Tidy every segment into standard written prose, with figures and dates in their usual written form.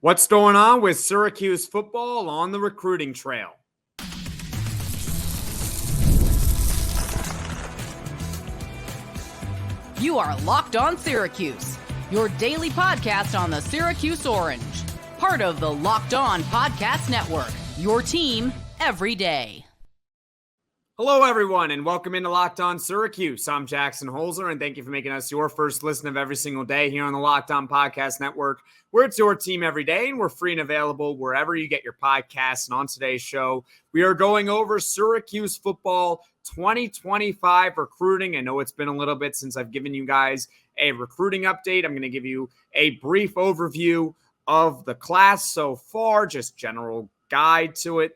What's going on with Syracuse football on the recruiting trail? You are Locked On Syracuse, your daily podcast on the Syracuse Orange. Part of the Locked On Podcast Network, your team every day. Hello, everyone, and welcome into Locked On Syracuse. I'm Jackson Holzer, and thank you for making us your first listen of every single day here on the Locked On Podcast Network, where it's your team every day, and we're free and available wherever you get your podcasts. And on today's show, we are going over Syracuse football 2025 recruiting. I know it's been a little bit since I've given you guys a recruiting update. I'm going to give you a brief overview of the class so far, just general guide to it,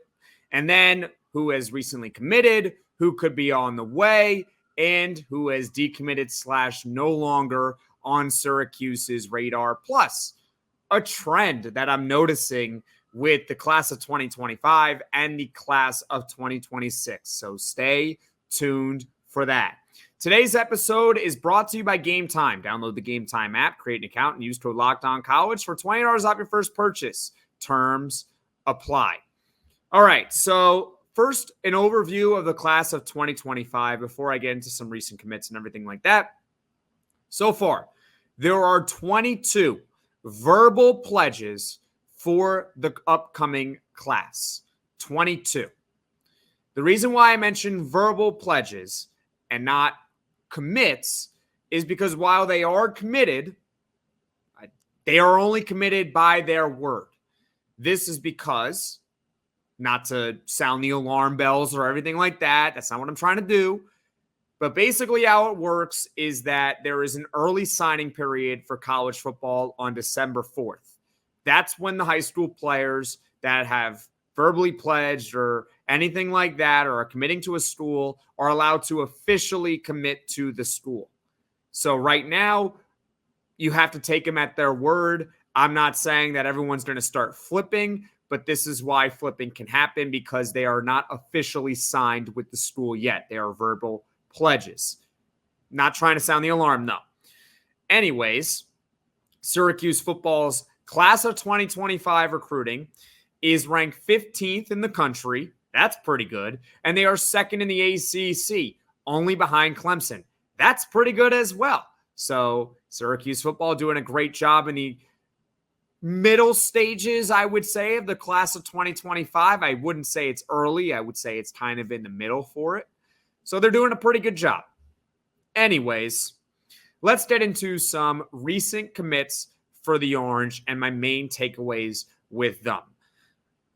and then who has recently committed, who could be on the way, and who has decommitted / no longer on Syracuse's radar. Plus, a trend that I'm noticing with the class of 2025 and the class of 2026. So stay tuned for that. Today's episode is brought to you by Gametime. Download the Gametime app, create an account, and use code LOCKEDONCollege for $20 off your first purchase. Terms apply. All right, so first, an overview of the class of 2025 before I get into some recent commits and everything like that. So far, there are 22 verbal pledges for the upcoming class. 22. The reason why I mention verbal pledges and not commits is because while they are committed, they are only committed by their word. This is because, not to sound the alarm bells or everything like that, that's not what I'm trying to do. But basically how it works is that there is an early signing period for college football on December 4th. That's when the high school players that have verbally pledged or anything like that or are committing to a school are allowed to officially commit to the school. So right now, you have to take them at their word. I'm not saying that everyone's going to start flipping, but this is why flipping can happen because they are not officially signed with the school yet. They are verbal pledges. Not trying to sound the alarm, though. Anyways, Syracuse football's class of 2025 recruiting is ranked 15th in the country. That's pretty good. And they are second in the ACC, only behind Clemson. That's pretty good as well. So Syracuse football doing a great job in the middle stages, I would say, of the class of 2025. I wouldn't say it's early. I would say it's kind of in the middle for it. So they're doing a pretty good job. Anyways, let's get into some recent commits for the Orange and my main takeaways with them.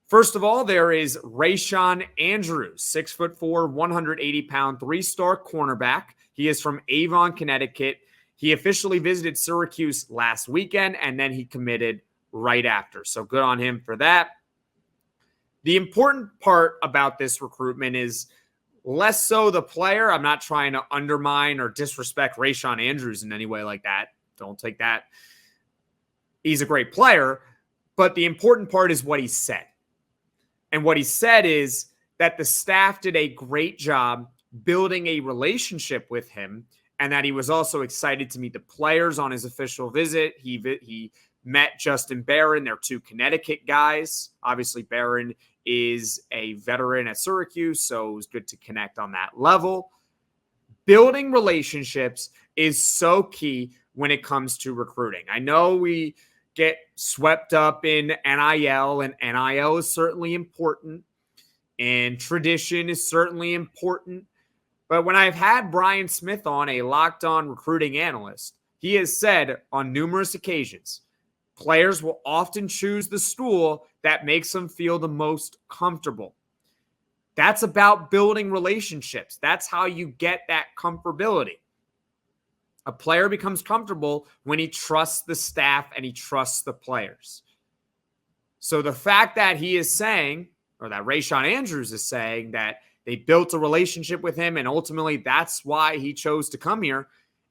First of all, there is Rayshon Andrews, 6'4", 180-pound, 3-star cornerback. He is from Avon, Connecticut. He officially visited Syracuse last weekend, and then he committed right after. So good on him for that. The important part about this recruitment is less so the player. I'm not trying to undermine or disrespect Rayshon Andrews in any way like that. Don't take that. He's a great player, but the important part is what he said. And what he said is that the staff did a great job building a relationship with him and that he was also excited to meet the players on his official visit. He met Justin Barron. They're two Connecticut guys. Obviously, Barron is a veteran at Syracuse, so it was good to connect on that level. Building relationships is so key when it comes to recruiting. I know we get swept up in NIL, and NIL is certainly important, and tradition is certainly important. But when I've had Brian Smith on, a Locked On recruiting analyst, he has said on numerous occasions, players will often choose the school that makes them feel the most comfortable. That's about building relationships. That's how you get that comfortability. A player becomes comfortable when he trusts the staff and he trusts the players. So the fact that he is saying, or that Rayshon Andrews is saying, that they built a relationship with him and ultimately that's why he chose to come here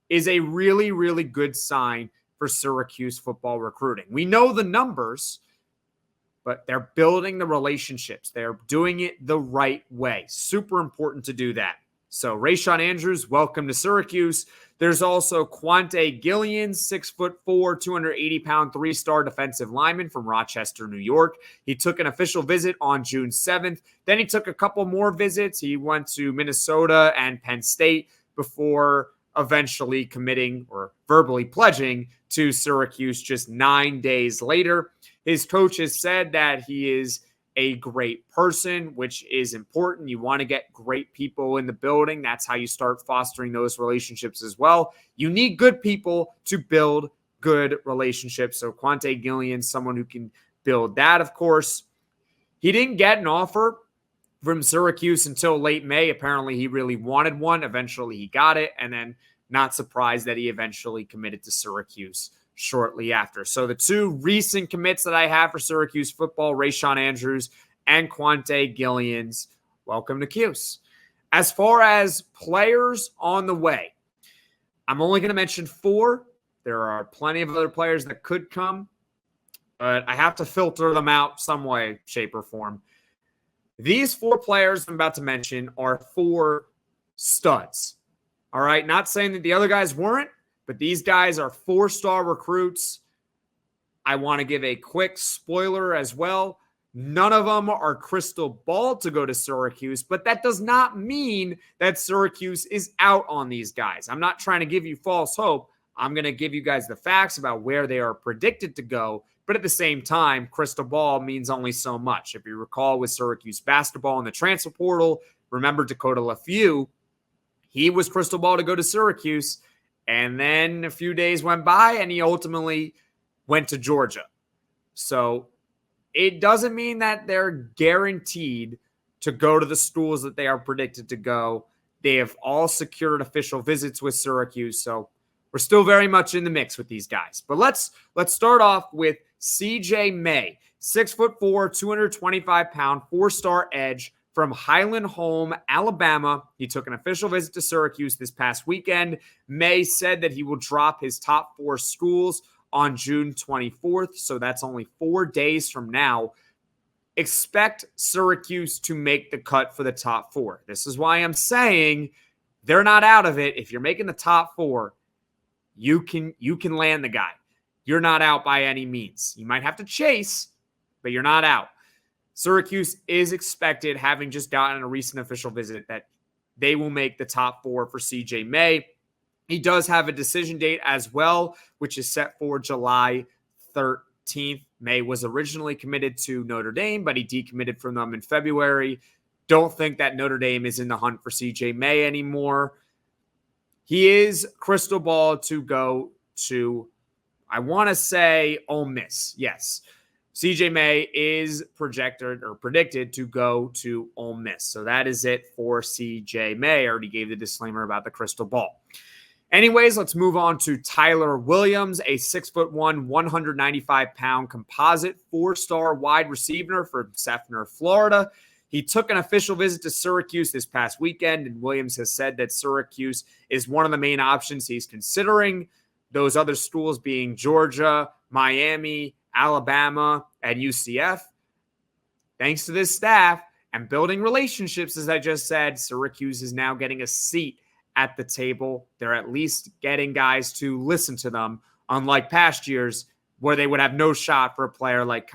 is a really, really good sign for Syracuse football recruiting. We know the numbers, but they're building the relationships. They're doing it the right way. Super important to do that. So Rayshon Andrews, welcome to Syracuse. There's also Quante Gillians, 6'4", 280-pound, 3-star defensive lineman from Rochester, New York. He took an official visit on June 7th. Then he took a couple more visits. He went to Minnesota and Penn State before eventually committing or verbally pledging to Syracuse just 9 days later. His coach has said that he is a great person, which is important. You want to get great people in the building. That's how you start fostering those relationships as well. You need good people to build good relationships. So Quante Gillian, someone who can build that, of course. He didn't get an offer from Syracuse until late May. Apparently, he really wanted one. Eventually, he got it. And then not surprised that he eventually committed to Syracuse shortly after. So the two recent commits that I have for Syracuse football, Rayshon Andrews and Quante Gillians, welcome to Cuse. As far as players on the way, I'm only going to mention 4. There are plenty of other players that could come, but I have to filter them out some way, shape, or form. These 4 players I'm about to mention are 4 studs. All right, not saying that the other guys weren't, but these guys are 4-star recruits. I want to give a quick spoiler as well. None of them are crystal ball to go to Syracuse, but that does not mean that Syracuse is out on these guys. I'm not trying to give you false hope. I'm going to give you guys the facts about where they are predicted to go, but at the same time, crystal ball means only so much. If you recall with Syracuse basketball in the transfer portal, remember Dakota LaFew, he was crystal ball to go to Syracuse. And then a few days went by and he ultimately went to Georgia. So it doesn't mean that they're guaranteed to go to the schools that they are predicted to go. They have all secured official visits with Syracuse. So we're still very much in the mix with these guys. But let's start off with CJ May, 6'4", 225-pound, 4-star edge from Highland Home, Alabama. He took an official visit to Syracuse this past weekend. May said that he will drop his top 4 schools on June 24th, so that's only 4 days from now. Expect Syracuse to make the cut for the top 4. This is why I'm saying they're not out of it. If you're making the top 4, you can land the guy. You're not out by any means. You might have to chase, but you're not out. Syracuse is expected, having just gotten a recent official visit, that they will make the top 4 for CJ May. He does have a decision date as well, which is set for July 13th. May was originally committed to Notre Dame, but he decommitted from them in February. Don't think that Notre Dame is in the hunt for CJ May anymore. He is crystal ball to go to, I want to say, Ole Miss. Yes. CJ May is predicted to go to Ole Miss. So that is it for CJ May. I already gave the disclaimer about the crystal ball. Anyways, let's move on to Tyler Williams, a 6'1", 195-pound composite 4-star wide receiver from Seffner, Florida. He took an official visit to Syracuse this past weekend, and Williams has said that Syracuse is one of the main options he's considering. Those other schools being Georgia, Miami, Alabama, and UCF. Thanks to this staff and building relationships, as I just said, Syracuse is now getting a seat at the table. They're at least getting guys to listen to them, unlike past years where they would have no shot for a player like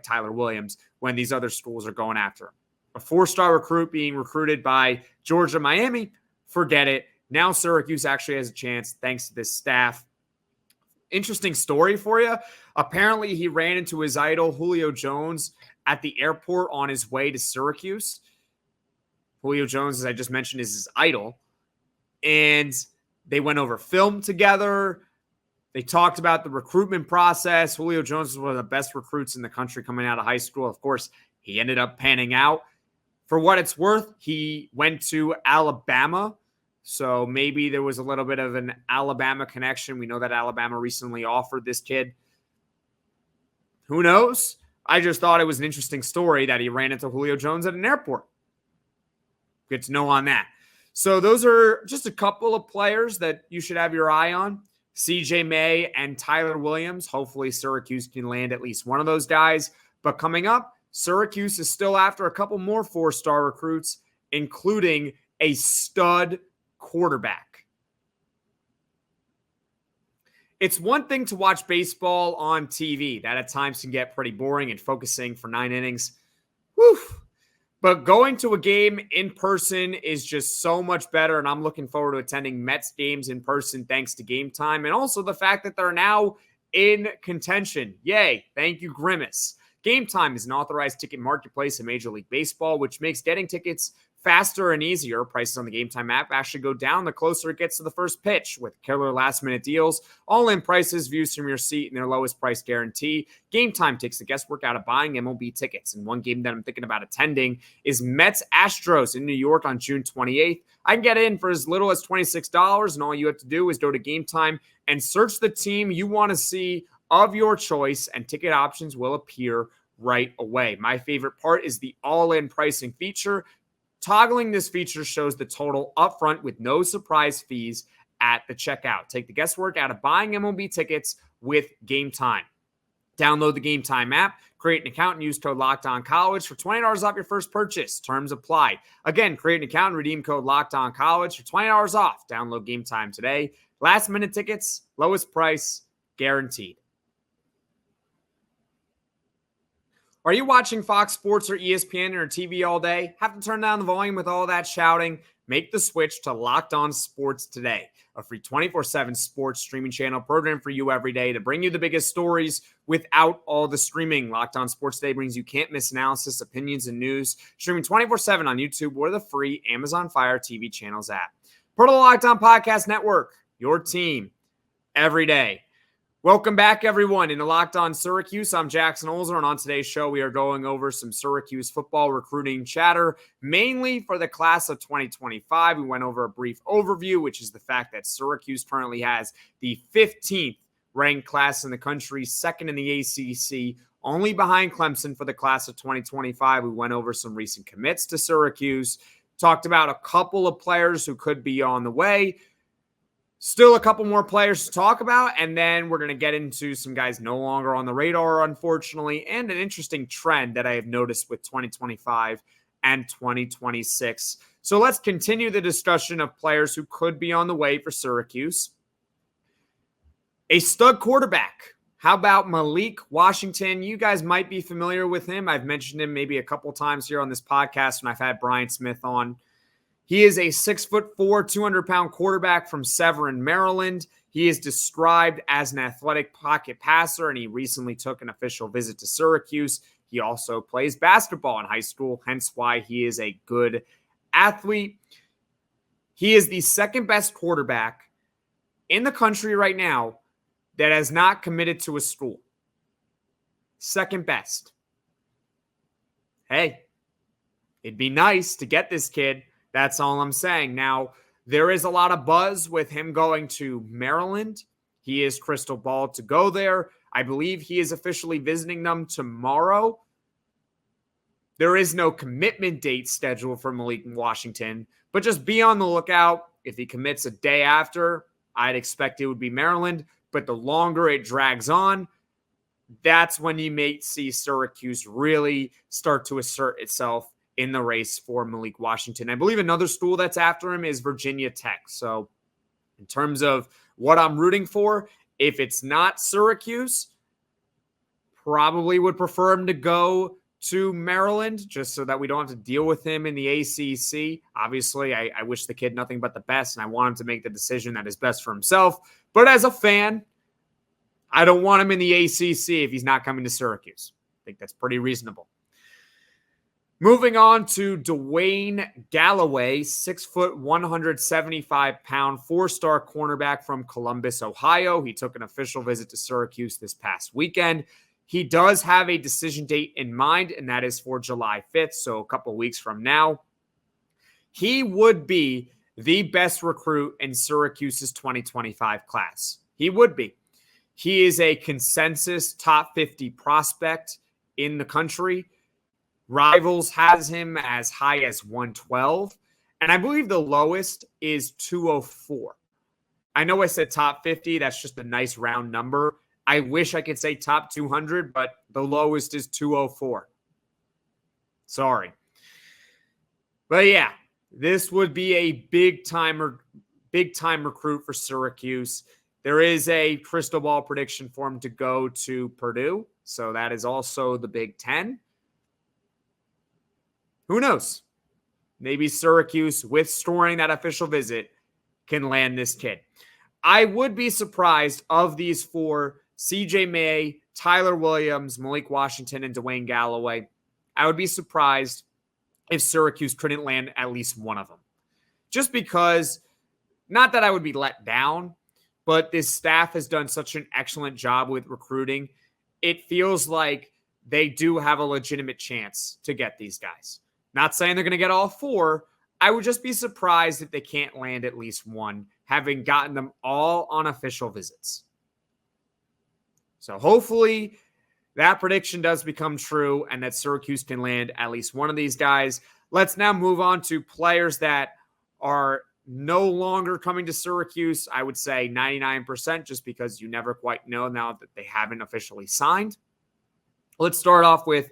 Tyler Williams when these other schools are going after him. A 4-star recruit being recruited by Georgia, Miami, forget it. Now Syracuse actually has a chance thanks to this staff. Interesting story for you. Apparently, he ran into his idol, Julio Jones, at the airport on his way to Syracuse. Julio Jones, as I just mentioned, is his idol. And they went over film together. They talked about the recruitment process. Julio Jones was one of the best recruits in the country coming out of high school. Of course, he ended up panning out. For what it's worth, he went to Alabama. So maybe there was a little bit of an Alabama connection. We know that Alabama recently offered this kid. Who knows? I just thought it was an interesting story that he ran into Julio Jones at an airport. Good to know on that. So those are just a couple of players that you should have your eye on. CJ May and Tyler Williams. Hopefully Syracuse can land at least one of those guys. But coming up, Syracuse is still after a couple more 4-star recruits, including a stud quarterback. It's one thing to watch baseball on TV. That at times can get pretty boring and focusing for 9 innings. Whew. But going to a game in person is just so much better, and I'm looking forward to attending Mets games in person thanks to Gametime, and also the fact that they're now in contention. Yay, thank you, Grimace. Gametime is an authorized ticket marketplace in Major League Baseball, which makes getting tickets faster and easier. Prices on the Gametime app actually go down the closer it gets to the first pitch with killer last-minute deals, all-in prices, views from your seat, and their lowest price guarantee. Gametime takes the guesswork out of buying MLB tickets, and one game that I'm thinking about attending is Mets-Astros in New York on June 28th. I can get in for as little as $26, and all you have to do is go to Gametime and search the team you want to see of your choice, and ticket options will appear right away. My favorite part is the all-in pricing feature. Toggling this feature shows the total upfront with no surprise fees at the checkout. Take the guesswork out of buying MLB tickets with Gametime. Download the Gametime app, create an account, and use code LOCKEDONCollege for $20 off your first purchase. Terms apply. Again, create an account and redeem code LOCKEDONCollege for $20 off. Download Gametime today. Last-minute tickets, lowest price, guaranteed. Are you watching Fox Sports or ESPN or TV all day? Have to turn down the volume with all that shouting? Make the switch to Locked On Sports today, a free 24/7 sports streaming channel program for you every day to bring you the biggest stories without all the streaming. Locked On Sports Today brings you can't-miss analysis, opinions, and news, streaming 24/7 on YouTube or the free Amazon Fire TV channels app. Part of the Locked On Podcast Network, your team every day. Welcome back, everyone, into Locked On Syracuse. I'm Jackson Holzer, and on today's show, we are going over some Syracuse football recruiting chatter, mainly for the class of 2025. We went over a brief overview, which is the fact that Syracuse currently has the 15th ranked class in the country, second in the ACC, only behind Clemson for the class of 2025. We went over some recent commits to Syracuse, talked about a couple of players who could be on the way. Still a couple more players to talk about, and then we're going to get into some guys no longer on the radar, unfortunately, and an interesting trend that I have noticed with 2025 and 2026. So let's continue the discussion of players who could be on the way for Syracuse. A stud quarterback. How about Malik Washington? You guys might be familiar with him. I've mentioned him maybe a couple times here on this podcast when I've had Brian Smith on. He is a 6'4", 200-pound quarterback from Severn, Maryland. He is described as an athletic pocket passer, and he recently took an official visit to Syracuse. He also plays basketball in high school, hence why he is a good athlete. He is the second best quarterback in the country right now that has not committed to a school. Second best. Hey, it'd be nice to get this kid. That's all I'm saying. Now, there is a lot of buzz with him going to Maryland. He is crystal ball to go there. I believe he is officially visiting them tomorrow. There is no commitment date scheduled for Malik Washington, but just be on the lookout. If he commits a day after, I'd expect it would be Maryland. But the longer it drags on, that's when you may see Syracuse really start to assert itself in the race for Malik Washington. I believe another school that's after him is Virginia Tech. So in terms of what I'm rooting for, if it's not Syracuse, probably would prefer him to go to Maryland just so that we don't have to deal with him in the ACC. Obviously, I wish the kid nothing but the best, and I want him to make the decision that is best for himself. But as a fan, I don't want him in the ACC if he's not coming to Syracuse. I think that's pretty reasonable. Moving on to Dawayne Galloway, 6', 175-pound, four-star cornerback from Columbus, Ohio. He took an official visit to Syracuse this past weekend. He does have a decision date in mind, and that is for July 5th, so a couple weeks from now. He would be the best recruit in Syracuse's 2025 class. He would be. He is a consensus top 50 prospect in the country. Rivals has him as high as 112, and I believe the lowest is 204. I know I said top 50. That's just a nice round number. I wish I could say top 200, but the lowest is 204. Sorry. But yeah, This would be a big time recruit for Syracuse. There is a crystal ball prediction for him to go to Purdue. So that is also the Big Ten. Who knows? Maybe Syracuse, with storing that official visit, can land this kid. I would be surprised of these four, CJ May, Tyler Williams, Malik Washington, and Dawayne Galloway. I would be surprised if Syracuse couldn't land at least one of them. Just because, not that I would be let down, but this staff has done such an excellent job with recruiting. It feels like they do have a legitimate chance to get these guys. Not saying they're going to get all four. I would just be surprised if they can't land at least one, having gotten them all on official visits. So hopefully that prediction does become true and that Syracuse can land at least one of these guys. Let's now move on to players that are no longer coming to Syracuse. I would say 99%, just because you never quite know now that they haven't officially signed. Let's start off with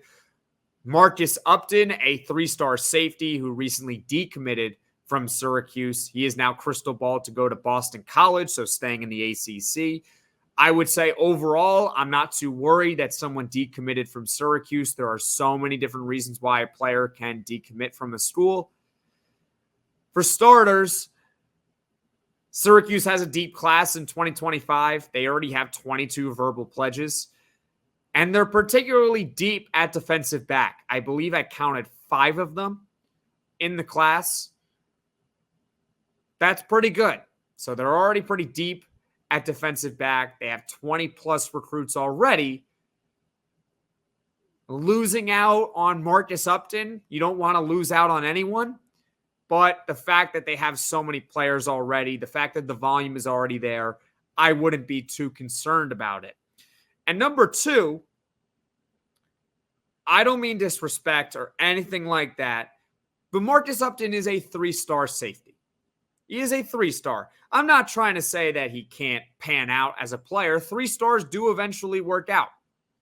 Marcus Upton, a 3-star safety who recently decommitted from Syracuse. He is now crystal ball to go to Boston College, so staying in the ACC. I would say overall, I'm not too worried that someone decommitted from Syracuse. There are so many different reasons why a player can decommit from a school. For starters, Syracuse has a deep class in 2025. They already have 22 verbal pledges. And they're particularly deep at defensive back. I believe I counted 5 of them in the class. That's pretty good. So they're already pretty deep at defensive back. They have 20-plus recruits already. Losing out on Marcus Upton, you don't want to lose out on anyone. But the fact that they have so many players already, the fact that the volume is already there, I wouldn't be too concerned about it. And number 2, I don't mean disrespect or anything like that, but Marcus Upton is a 3-star safety. He is a 3-star. I'm not trying to say that he can't pan out as a player. 3 stars do eventually work out.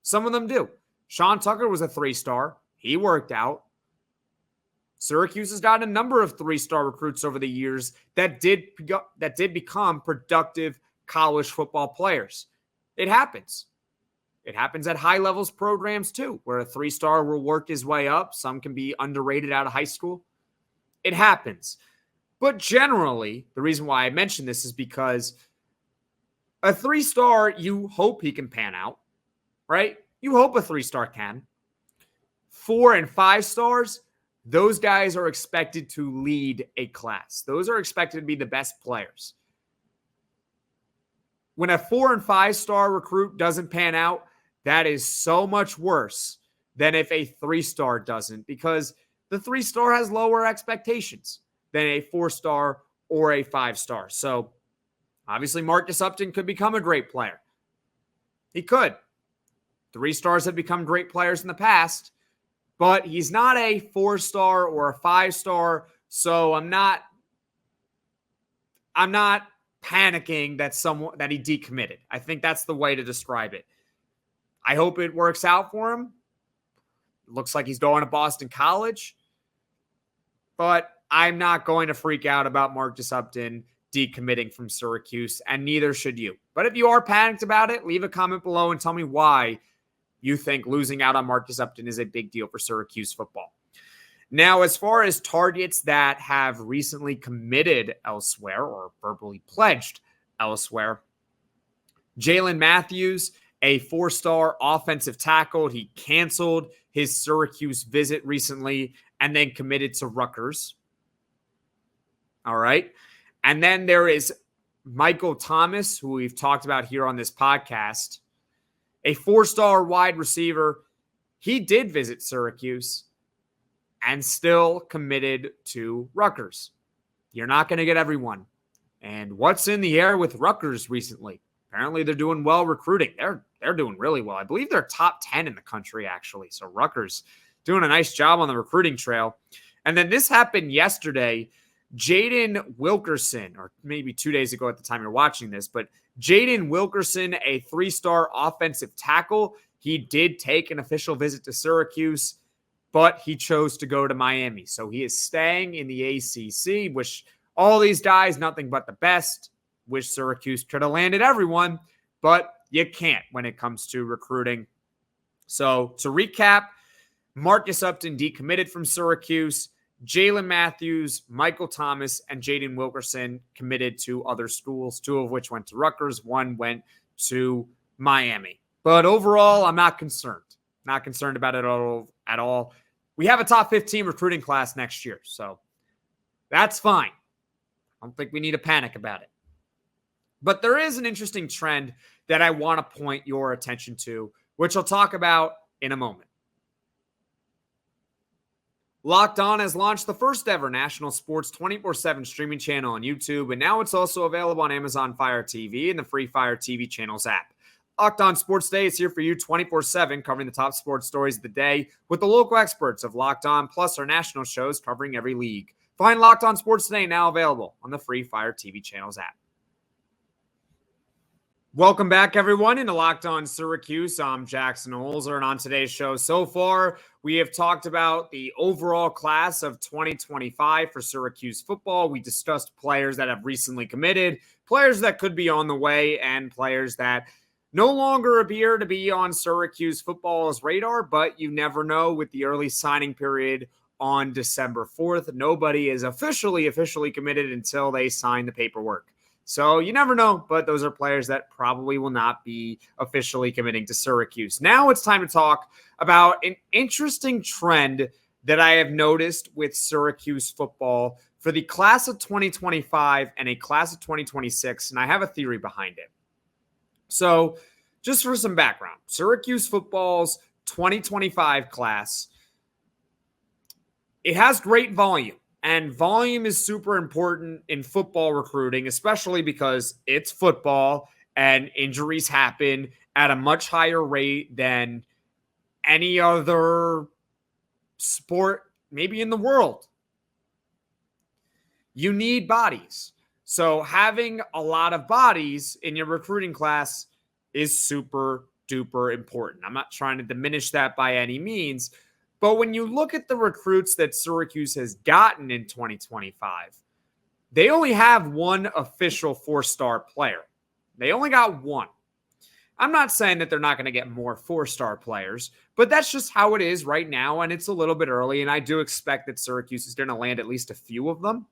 Some of them do. Sean Tucker was a 3-star. He worked out. Syracuse has gotten a number of 3-star recruits over the years that did become productive college football players. It happens. It happens at high levels programs too, where a 3-star will work his way up. Some can be underrated out of high school. It happens. But generally, the reason why I mention this is because a 3-star, you hope he can pan out, right? You hope a 3-star can. 4 and 5 stars, those guys are expected to lead a class. Those are expected to be the best players. When a 4 and 5-star recruit doesn't pan out, that is so much worse than if a 3-star doesn't, because the 3-star has lower expectations than a 4-star or a 5-star. So obviously Marcus Upton could become a great player. He could. 3-stars have become great players in the past, but he's not a 4-star or a 5-star. So I'm not panicking that he decommitted. I think that's the way to describe it. I hope it works out for him. It looks like he's going to Boston College. But I'm not going to freak out about Marcus Upton decommitting from Syracuse, and neither should you. But if you are panicked about it, leave a comment below and tell me why you think losing out on Marcus Upton is a big deal for Syracuse football. Now, as far as targets that have recently committed elsewhere or verbally pledged elsewhere, Jalen Matthews, a 4-star offensive tackle. He canceled his Syracuse visit recently and then committed to Rutgers. All right. And then there is Michael Thomas, who we've talked about here on this podcast, a 4-star wide receiver. He did visit Syracuse and still committed to Rutgers. You're not going to get everyone. And what's in the air with Rutgers recently? Apparently they're doing well recruiting. They're doing really well. I believe they're top 10 in the country, actually. So Rutgers doing a nice job on the recruiting trail. And then this happened yesterday. Jaden Wilkerson, or maybe 2 days ago at the time you're watching this, but Jaden Wilkerson, a 3-star offensive tackle, he did take an official visit to Syracuse. but he chose to go to Miami. So he is staying in the ACC. Wish all these guys nothing but the best. Wish Syracuse could have landed everyone, but you can't when it comes to recruiting. So to recap, Marcus Upton decommitted from Syracuse. Jalen Matthews, Michael Thomas, and Jaden Wilkerson committed to other schools, 2 of which went to Rutgers. 1 went to Miami. But overall, I'm not concerned. Not concerned about it at all. We have a top 15 recruiting class next year, so that's fine. I don't think we need to panic about it. But there is an interesting trend that I want to point your attention to, which I'll talk about in a moment. Locked On has launched the first ever national sports 24/7 streaming channel on YouTube, and now it's also available on Amazon Fire TV and the free Fire TV channels app. Locked On Sports Day is here for you 24/7, covering the top sports stories of the day with the local experts of Locked On, plus our national shows covering every league. Find Locked On Sports Day now available on the free Fire TV channels app. Welcome back, everyone, into Locked On Syracuse. I'm Jackson Holzer, and on today's show so far, we have talked about the overall class of 2025 for Syracuse football. We discussed players that have recently committed, players that could be on the way, and players that no longer appear to be on Syracuse football's radar, but you never know with the early signing period on December 4th. Nobody is officially committed until they sign the paperwork. So you never know, but those are players that probably will not be officially committing to Syracuse. Now it's time to talk about an interesting trend that I have noticed with Syracuse football for the class of 2025 and a class of 2026, and I have a theory behind it. So just for some background, Syracuse football's 2025 class, it has great volume. And volume is super important in football recruiting, especially because it's football and injuries happen at a much higher rate than any other sport, maybe in the world. You need bodies. So having a lot of bodies in your recruiting class is super duper important. I'm not trying to diminish that by any means. But when you look at the recruits that Syracuse has gotten in 2025, they only have one official 4-star player. They only got one. I'm not saying that they're not going to get more 4-star players, but that's just how it is right now, and it's a little bit early, and I do expect that Syracuse is going to land at least a few of them.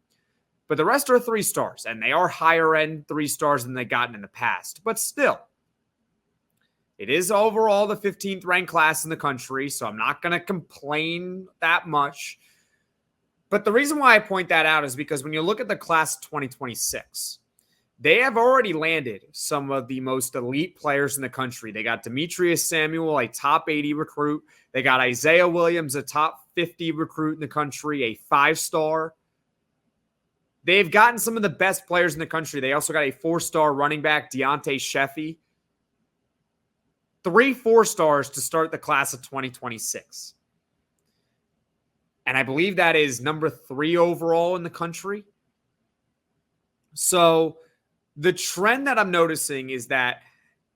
But the rest are 3-stars, and they are higher-end 3-stars than they've gotten in the past. But still, it is overall the 15th ranked class in the country, so I'm not going to complain that much. But the reason why I point that out is because when you look at the class of 2026, they have already landed some of the most elite players in the country. They got Demetrius Samuel, a top 80 recruit. They got Isaiah Williams, a top 50 recruit in the country, a 5-star. They've gotten some of the best players in the country. They also got a 4-star running back, Deontay Sheffy. 3 4-stars to start the class of 2026. And I believe that is number 3 overall in the country. So the trend that I'm noticing is that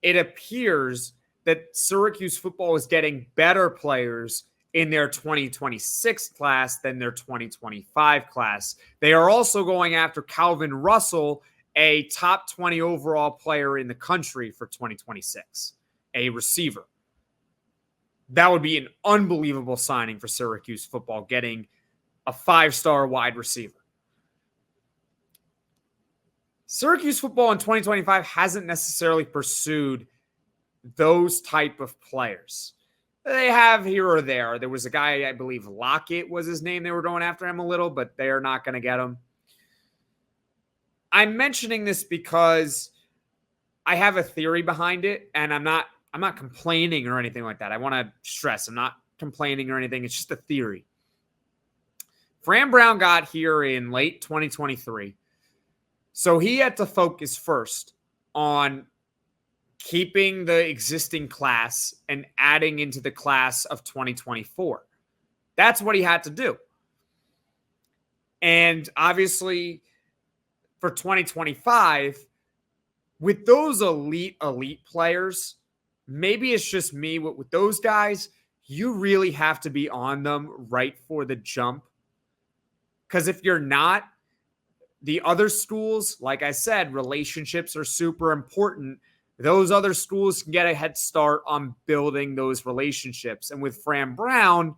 it appears that Syracuse football is getting better players in their 2026 class than their 2025 class. They are also going after Calvin Russell, a top 20 overall player in the country for 2026. A receiver. That would be an unbelievable signing for Syracuse football, getting a 5-star wide receiver. Syracuse football in 2025 hasn't necessarily pursued those type of players. They have here or there. There was a guy, I believe Lockett was his name. They were going after him a little, but they're not going to get him. I'm mentioning this because I have a theory behind it, and I'm not complaining or anything like that. I want to stress, I'm not complaining or anything. It's just a theory. Fran Brown got here in late 2023. So he had to focus first on keeping the existing class and adding into the class of 2024. That's what he had to do. And obviously for 2025, with those elite players, maybe it's just me with those guys, you really have to be on them right for the jump. Because if you're not, the other schools, like I said, relationships are super important. Those other schools can get a head start on building those relationships. And with Fran Brown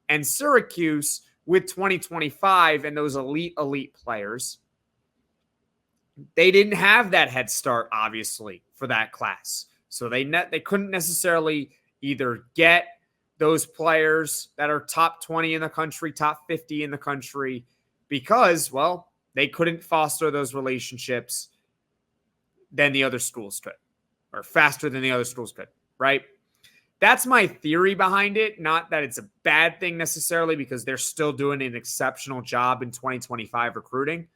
and Syracuse, with 2025 and those elite players, they didn't have that head start, obviously, for that class. So they couldn't necessarily either get those players that are top 20 in the country, top 50 in the country, because, well, they couldn't foster those relationships than the other schools could, or faster than the other schools could, right? That's my theory behind it. Not that it's a bad thing necessarily, because they're still doing an exceptional job in 2025 recruiting,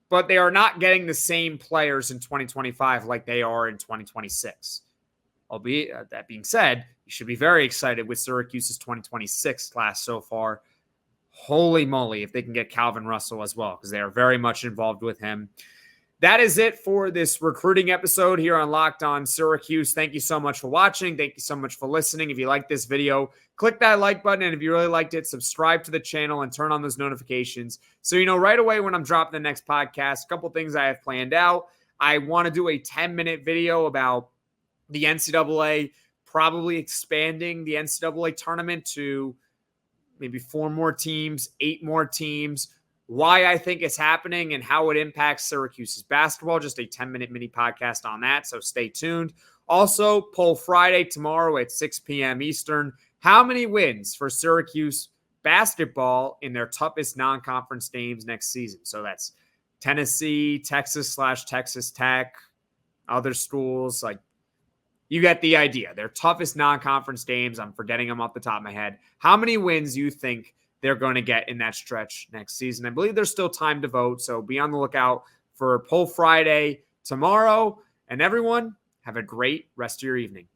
but they are not getting the same players in 2025 like they are in 2026. Albeit, that being said, you should be very excited with Syracuse's 2026 class so far. Holy moly, if they can get Calvin Russell as well, because they are very much involved with him. That is it for this recruiting episode here on Locked On Syracuse. Thank you so much for watching. Thank you so much for listening. If you like this video, click that like button. And if you really liked it, subscribe to the channel and turn on those notifications so you know right away when I'm dropping the next podcast. A couple things I have planned out. I want to do a 10-minute video about the NCAA probably expanding the NCAA tournament to maybe 4 more teams, 8 more teams, why I think it's happening and how it impacts Syracuse's basketball. Just a 10-minute mini podcast on that, so stay tuned. Also, Poll Friday tomorrow at 6 p.m. Eastern. How many wins for Syracuse basketball in their toughest non-conference games next season? So that's Tennessee, Texas/Texas Tech, other schools. Like, you get the idea. Their toughest non-conference games. I'm forgetting them off the top of my head. How many wins do you think they're going to get in that stretch next season? I believe there's still time to vote, so be on the lookout for Poll Friday tomorrow. And everyone, have a great rest of your evening.